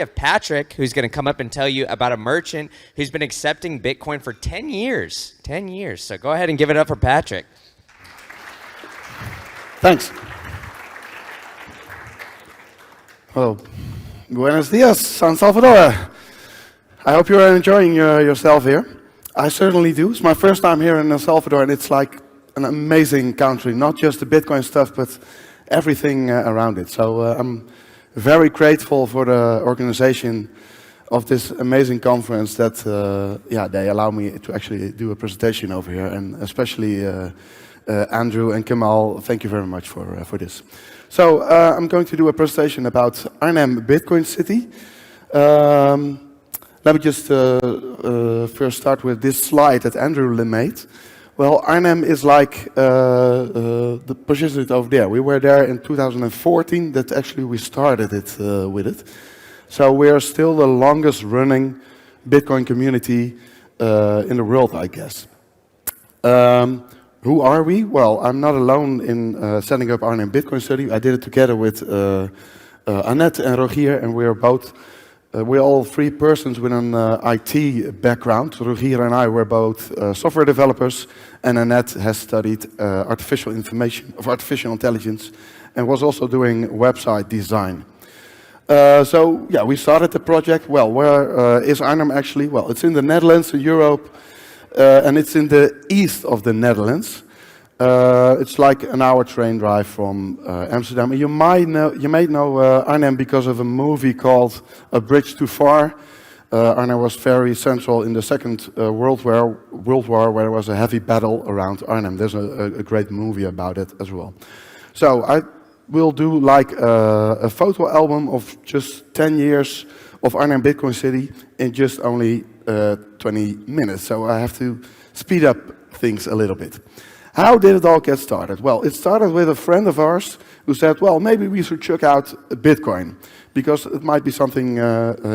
have Patrick, who's going to come up and tell you about a merchant who's been accepting Bitcoin for 10 years. 10 years. So go ahead and give it up for Patrick. Thanks. Well, buenos dias, San Salvador. I hope you're enjoying yourself here. I certainly do. It's my first time here in El Salvador, and it's like an amazing country. Not just the Bitcoin stuff, but everything around it. So I'm very grateful for the organization of this amazing conference that they allow me to actually do a presentation over here, and especially Andrew and Kemal, thank you very much for this. So I'm going to do a presentation about Arnhem Bitcoin City. Let me just first start with this slide that Andrew made. Well, Arnhem is like the position over there. We were there in 2014, that actually we started it with it. So we are still the longest running Bitcoin community in the world, I guess. Who are we? Well, I'm not alone in setting up Arnhem Bitcoin City. I did it together with Annette and Rogier, and we're all three persons with an IT background. Rogier and I were both software developers, and Annette has studied artificial intelligence and was also doing website design. So yeah, we started the project. Well, where is Arnhem actually? Well, it's in the Netherlands, in Europe, and it's in the east of the Netherlands. It's like an hour train drive from Amsterdam. You may know Arnhem because of a movie called A Bridge Too Far. Arnhem was very central in the Second World War, where there was a heavy battle around Arnhem. There's a great movie about it as well. So I will do like a photo album of just 10 years of Arnhem Bitcoin City in just only 20 minutes. So I have to speed up things a little bit. How did it all get started? Well, it started with a friend of ours who said, well, maybe we should check out Bitcoin because it might be something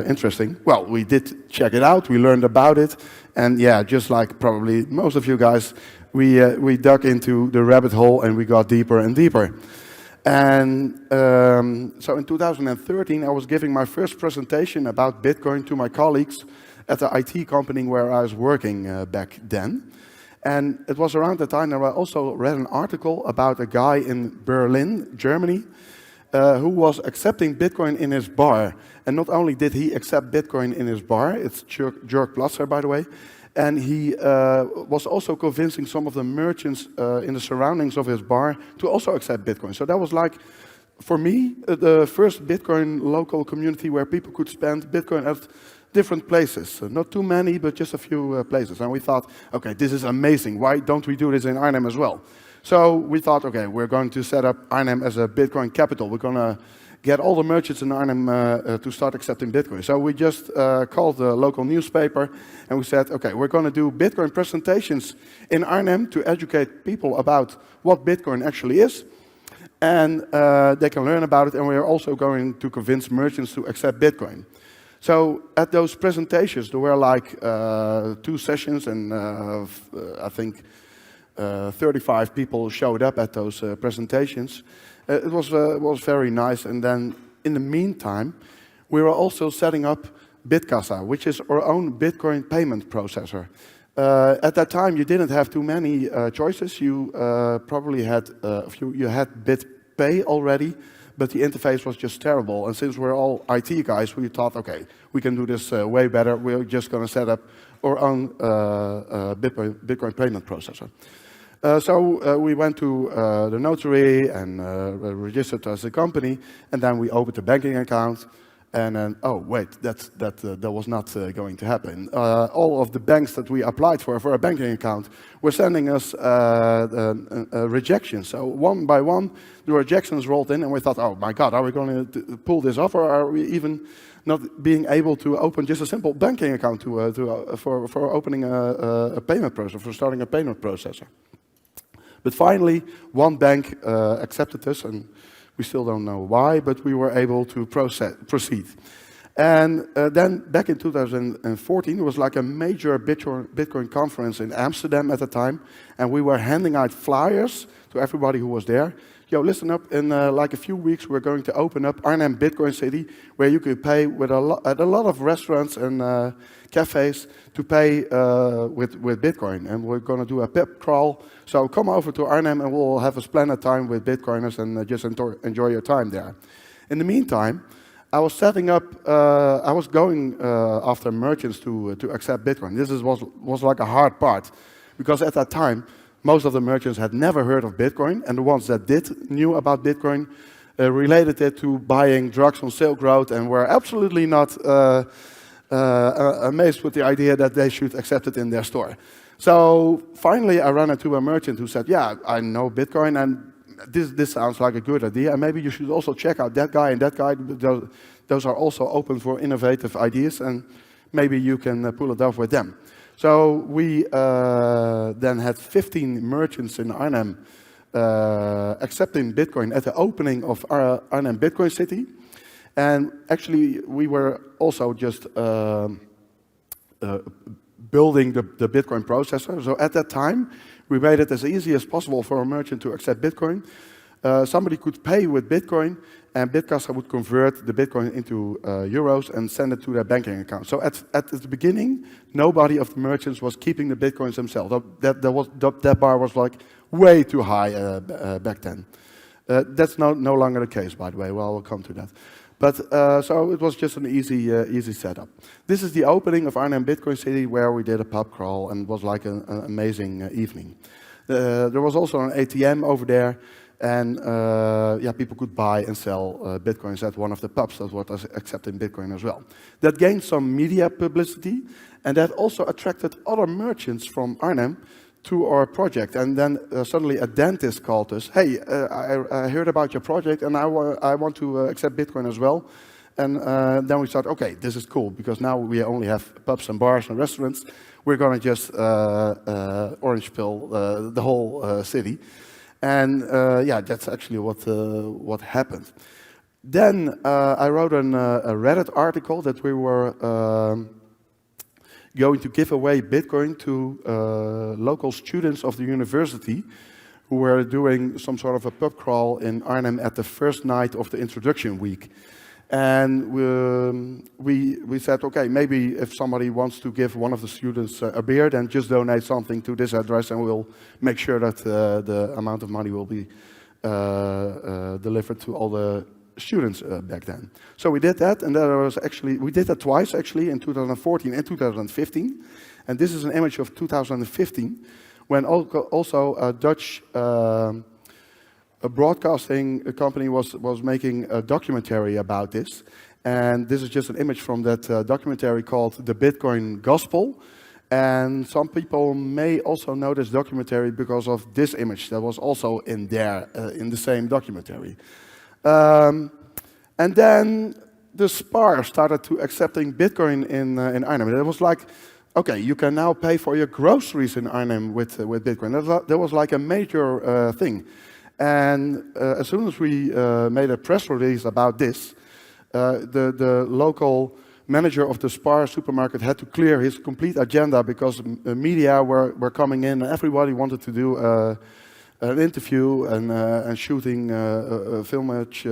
interesting. Well, we did check it out, we learned about it, and yeah, just like probably most of you guys, we dug into the rabbit hole and we got deeper and deeper. And so in 2013, I was giving my first presentation about Bitcoin to my colleagues at the IT company where I was working back then. And it was around the time that I also read an article about a guy in Berlin, Germany, who was accepting Bitcoin in his bar. And not only did he accept Bitcoin in his bar, it's Jörg Platzer, by the way, and he was also convincing some of the merchants in the surroundings of his bar to also accept Bitcoin. So that was like, for me, the first Bitcoin local community where people could spend Bitcoin at different places. So not too many, but just a few places. And we thought, okay, this is amazing. Why don't we do this in Arnhem as well? So we thought, okay, we're going to set up Arnhem as a Bitcoin capital. We're going to get all the merchants in Arnhem to start accepting Bitcoin. So we just called the local newspaper and we said, okay, we're going to do Bitcoin presentations in Arnhem to educate people about what Bitcoin actually is. And they can learn about it, and we're also going to convince merchants to accept Bitcoin. So at those presentations, there were like 2 sessions, and I think 35 people showed up at those presentations. It was very nice. And then in the meantime, we were also setting up Bitkassa, which is our own Bitcoin payment processor. At that time, you didn't have too many choices. You probably had you had BitPay already, but the interface was just terrible. And since we're all IT guys, we thought, okay, we can do this way better. We're just going to set up our own Bitcoin payment processor. So we went to the notary and registered as a company, and then we opened a banking account. And then, oh wait, that was not going to happen. All of the banks that we applied for a banking account were sending us rejections. So one by one, the rejections rolled in, and we thought, oh my God, are we going to pull this off, or are we even not being able to open just a simple banking account for opening a payment processor, for starting a payment processor? But finally, one bank accepted us, and we still don't know why, but we were able to proceed. And then back in 2014, it was like a major Bitcoin conference in Amsterdam at the time, and we were handing out flyers to everybody who was there, yo, listen up, in like a few weeks we're going to open up Arnhem Bitcoin City, where you could pay with at a lot of restaurants and cafes to pay with Bitcoin. And we're going to do a pep crawl. So come over to Arnhem and we'll have a splendid time with Bitcoiners and just enjoy your time there. In the meantime, I was setting up, I was going after merchants to accept Bitcoin. This was like a hard part, because at that time, most of the merchants had never heard of Bitcoin, and the ones that knew about Bitcoin related it to buying drugs on Silk Road and were absolutely not amazed with the idea that they should accept it in their store. So finally, I ran into a merchant who said, yeah, I know Bitcoin, and this sounds like a good idea, and maybe you should also check out that guy and that guy. Those are also open for innovative ideas, and maybe you can pull it off with them. So we then had 15 merchants in Arnhem accepting Bitcoin at the opening of Arnhem Bitcoin City. And actually, we were also just building the Bitcoin processor. So at that time, we made it as easy as possible for a merchant to accept Bitcoin. Somebody could pay with Bitcoin, and Bitkassa would convert the Bitcoin into euros and send it to their banking account. So at the beginning, nobody of the merchants was keeping the Bitcoins themselves. That bar was like way too high back then. That's no longer the case, by the way. Well, we'll come to that. But so it was just an easy setup. This is the opening of Arnhem Bitcoin City, where we did a pub crawl, and it was like an amazing evening. There was also an ATM over there, and yeah, people could buy and sell Bitcoins at one of the pubs that was accepting Bitcoin as well. That gained some media publicity, and that also attracted other merchants from Arnhem to our project. And then suddenly a dentist called us, hey, I heard about your project, and I want to accept Bitcoin as well. And then we thought, okay, this is cool, because now we only have pubs and bars and restaurants. We're going to just orange pill the whole city. And yeah, that's actually what happened. Then I wrote a Reddit article that we were going to give away Bitcoin to local students of the university who were doing some sort of a pub crawl in Arnhem at the first night of the introduction week. And we said, okay, maybe if somebody wants to give one of the students a beer, then just donate something to this address, and we'll make sure that the amount of money will be delivered to all the students back then. So we did that, and we did that twice actually, in 2014 and 2015. And this is an image of 2015, when also a Dutch a broadcasting company was making a documentary about this. And this is just an image from that documentary called The Bitcoin Gospel. And some people may also know this documentary because of this image that was also in there, in the same documentary. And then the SPAR started to accepting Bitcoin in Arnhem. It was like, okay, you can now pay for your groceries in Arnhem with Bitcoin. That was like a major thing. And as soon as we made a press release about this, the local manager of the Spar supermarket had to clear his complete agenda, because media were coming in, and everybody wanted to do an interview and shooting filmage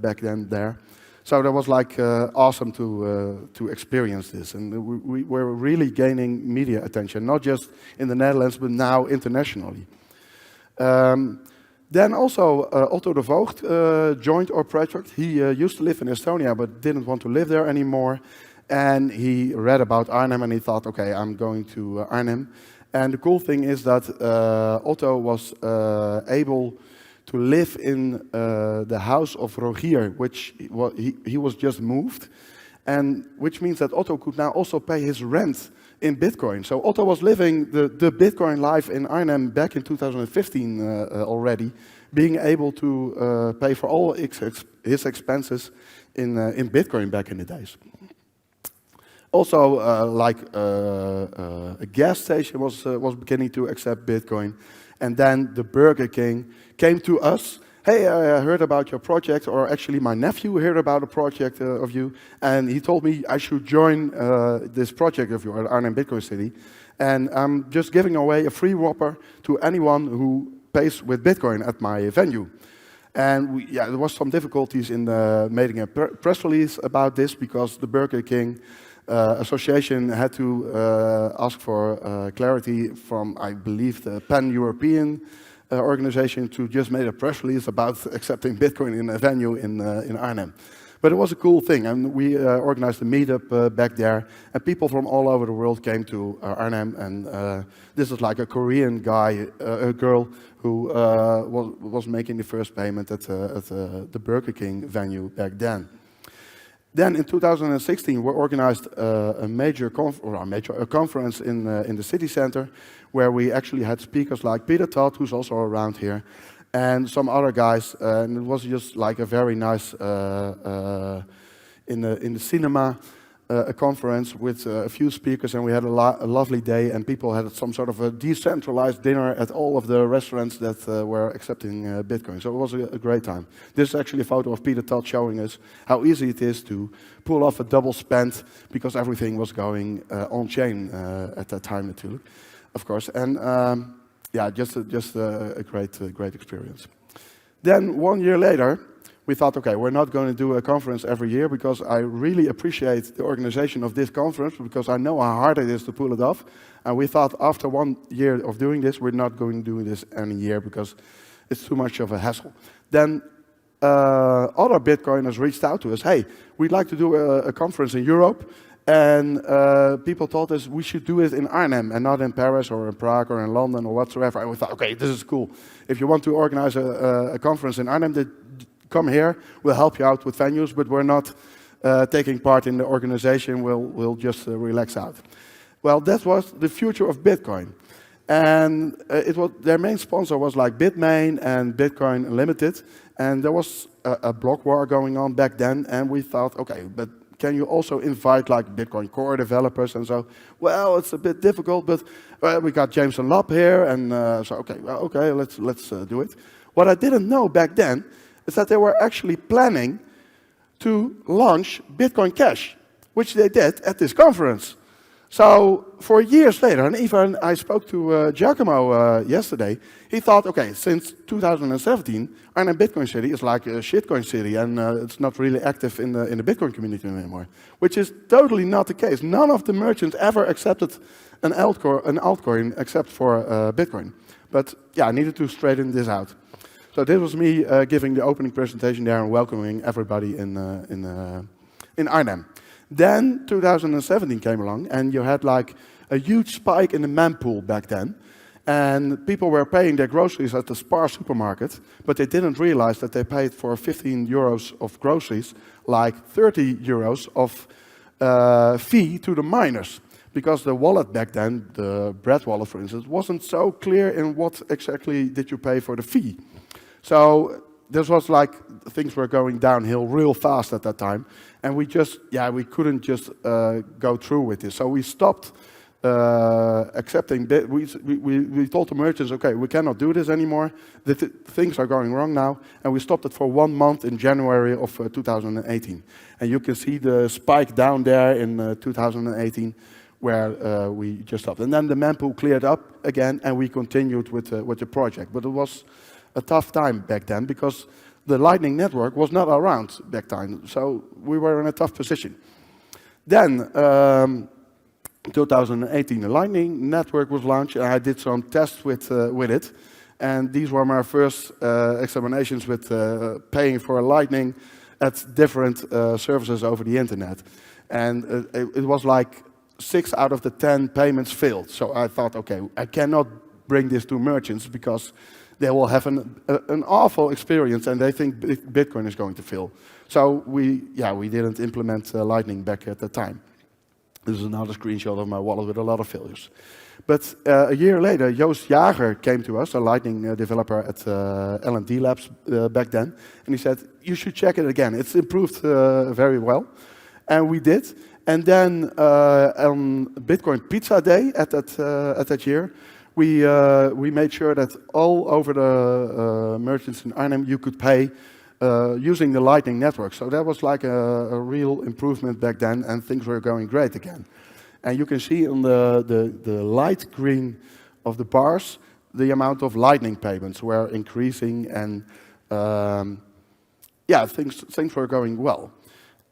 back then there. So that was like awesome to experience this, and we were really gaining media attention, not just in the Netherlands, but now internationally. Then also Otto de Voogd joined our project. He used to live in Estonia, but didn't want to live there anymore. And he read about Arnhem, and he thought, okay, I'm going to Arnhem. And the cool thing is that Otto was able to live in the house of Rogier, which he was just moved, and which means that Otto could now also pay his rent in Bitcoin. So Otto was living the Bitcoin life in Arnhem back in 2015 already, being able to pay for all his expenses in Bitcoin back in the days. Also, like a gas station was beginning to accept Bitcoin, and then the Burger King came to us. Hey, I heard about your project, or actually my nephew heard about a project of you, and he told me I should join this project of yours at Arnhem Bitcoin City, and I'm just giving away a free Whopper to anyone who pays with Bitcoin at my venue. And there was some difficulties in making a press release about this because the Burger King Association had to ask for clarity from, I believe, the Pan-European organization to just make a press release about accepting Bitcoin in a venue in Arnhem. But it was a cool thing, and we organized a meetup back there, and people from all over the world came to Arnhem, and this is like a Korean guy, a girl who was making the first payment at the Burger King venue back then. Then in 2016, we organized a major conference in the city center, where we actually had speakers like Peter Todd, who's also around here, and some other guys, and it was just like a very nice in the cinema a conference with a few speakers, and we had a lovely day, and people had some sort of a decentralized dinner at all of the restaurants that were accepting Bitcoin. So it was a great time. This is actually a photo of Peter Todd showing us how easy it is to pull off a double spend because everything was going on-chain at that time, too, of course. And just a great experience. Then 1 year later, we thought, okay, we're not going to do a conference every year because I really appreciate the organization of this conference because I know how hard it is to pull it off. And we thought after 1 year of doing this, we're not going to do this any year because it's too much of a hassle. Then other Bitcoiners reached out to us, hey, we'd like to do a conference in Europe. And people told us we should do it in Arnhem and not in Paris or in Prague or in London or whatsoever. And we thought, okay, this is cool. If you want to organize a conference in Arnhem, come here. We'll help you out with venues, but we're not taking part in the organization. We'll just relax out. Well, that was the future of Bitcoin. And their main sponsor was like Bitmain and Bitcoin Unlimited. And there was a block war going on back then. And we thought, okay, but can you also invite like Bitcoin Core developers? And so, well, it's a bit difficult, but we got James and Lop here, and so okay, let's do it. What I didn't know back then is that they were actually planning to launch Bitcoin Cash, which they did at this conference. So for years later, and even I spoke to Giacomo yesterday, he thought, okay, since 2017, Arnhem Bitcoin City is like a shitcoin city, and it's not really active in the Bitcoin community anymore, which is totally not the case. None of the merchants ever accepted an altcoin except for Bitcoin. But yeah, I needed to straighten this out. So this was me giving the opening presentation there and welcoming everybody in Arnhem. Then 2017 came along, and you had like a huge spike in the mempool back then. And people were paying their groceries at the Spar supermarket, but they didn't realize that they paid for 15 euros of groceries, like 30 euros of fee to the miners. Because the wallet back then, the bread wallet for instance, wasn't so clear in what exactly did you pay for the fee. So this was like things were going downhill real fast at that time, and we couldn't just go through with this. So we stopped accepting. We told the merchants, okay, we cannot do this anymore. Things are going wrong now, and we stopped it for 1 month in January of 2018. And you can see the spike down there in 2018, where we just stopped. And then the mempool cleared up again, and we continued with the project. But it was a tough time back then because the Lightning Network was not around back then, so we were in a tough position. Then, 2018, the Lightning Network was launched, and I did some tests with it. And these were my first examinations with paying for Lightning at different services over the internet. And it was like 6 out of the 10 payments failed. So I thought, okay, I cannot bring this to merchants because they will have an awful experience, and they think Bitcoin is going to fail. So we didn't implement Lightning back at the time. This is another screenshot of my wallet with a lot of failures. But a year later, Joost Jager came to us, a Lightning developer at L&D Labs back then, and he said, you should check it again. It's improved very well. And we did. And then on Bitcoin Pizza Day at that year, we made sure that all over the merchants in Arnhem you could pay using the Lightning Network. So that was like a real improvement back then, and things were going great again. And you can see on the light green of the bars, the amount of Lightning payments were increasing, and yeah, things were going well.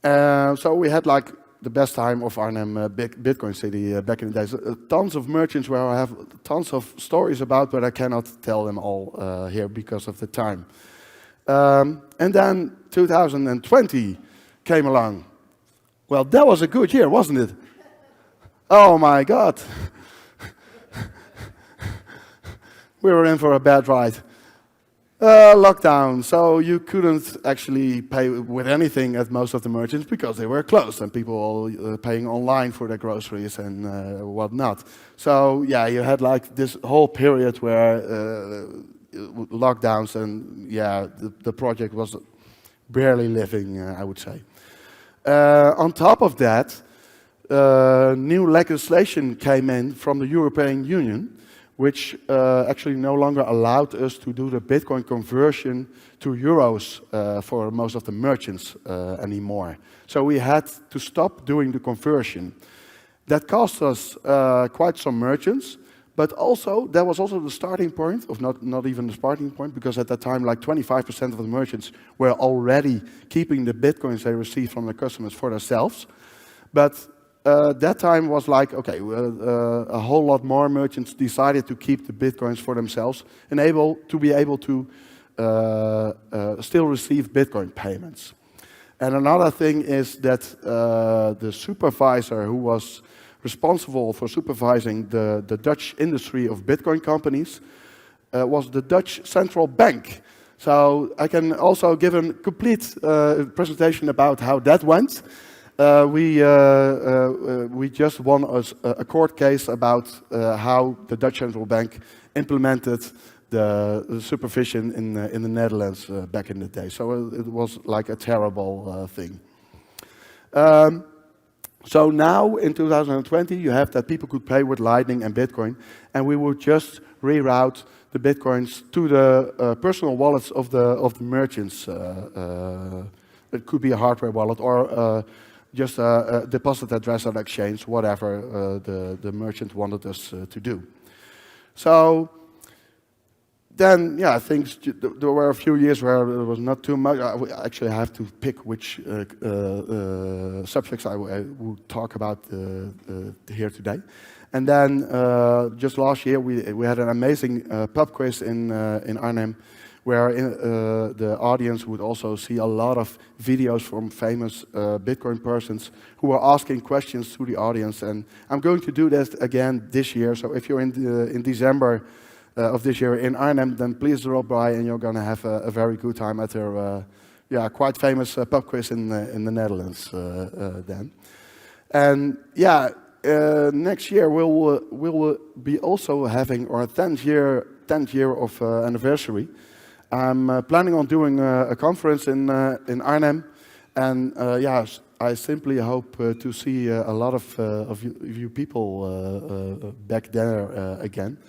So we had like the best time of Arnhem Bitcoin City back in the days. Tons of merchants where I have tons of stories about, but I cannot tell them all here because of the time. And then 2020 came along. Well, that was a good year, wasn't it? Oh my God. We were in for a bad ride. Lockdown, so you couldn't actually pay with anything at most of the merchants because they were closed and people all paying online for their groceries and whatnot. So yeah, you had like this whole period where lockdowns and yeah, the project was barely living, I would say. On top of that, new legislation came in from the European Union, which actually no longer allowed us to do the Bitcoin conversion to euros for most of the merchants anymore. So we had to stop doing the conversion. That cost us quite some merchants, but also that was also the starting point, of not even the starting point, because at that time like 25% of the merchants were already keeping the Bitcoins they received from the customers for themselves. But that time was like, okay, a whole lot more merchants decided to keep the Bitcoins for themselves and be able to still receive Bitcoin payments. And another thing is that the supervisor who was responsible for supervising the Dutch industry of Bitcoin companies was the Dutch Central Bank. So I can also give a complete presentation about how that went. We just won a court case about how the Dutch Central Bank implemented the supervision in the Netherlands back in the day. So it was like a terrible thing. So now in 2020, you have that people could pay with Lightning and Bitcoin, and we would just reroute the Bitcoins to the personal wallets of the merchants. It could be a hardware wallet or just a deposit address at exchange, whatever the merchant wanted us to do. So then, yeah, things, there were a few years where there was not too much. I actually have to pick which subjects I would talk about here today. And then just last year, we had an amazing pub quiz in Arnhem, where the audience would also see a lot of videos from famous Bitcoin persons who were asking questions to the audience. And I'm going to do that again this year. So if you're in December of this year in Arnhem, then please drop by and you're going to have a very good time at their quite famous pub quiz in the Netherlands then. And yeah, next year we'll be also having our 10th year of anniversary. I'm planning on doing a conference in Arnhem, and yeah, I simply hope to see a lot of you people back there again.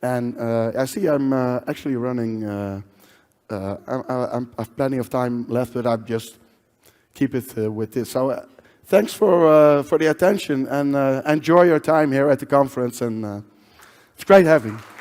And I see I'm actually running. I have plenty of time left, but I just keep it with this. So thanks for the attention, and enjoy your time here at the conference. And it's great having you.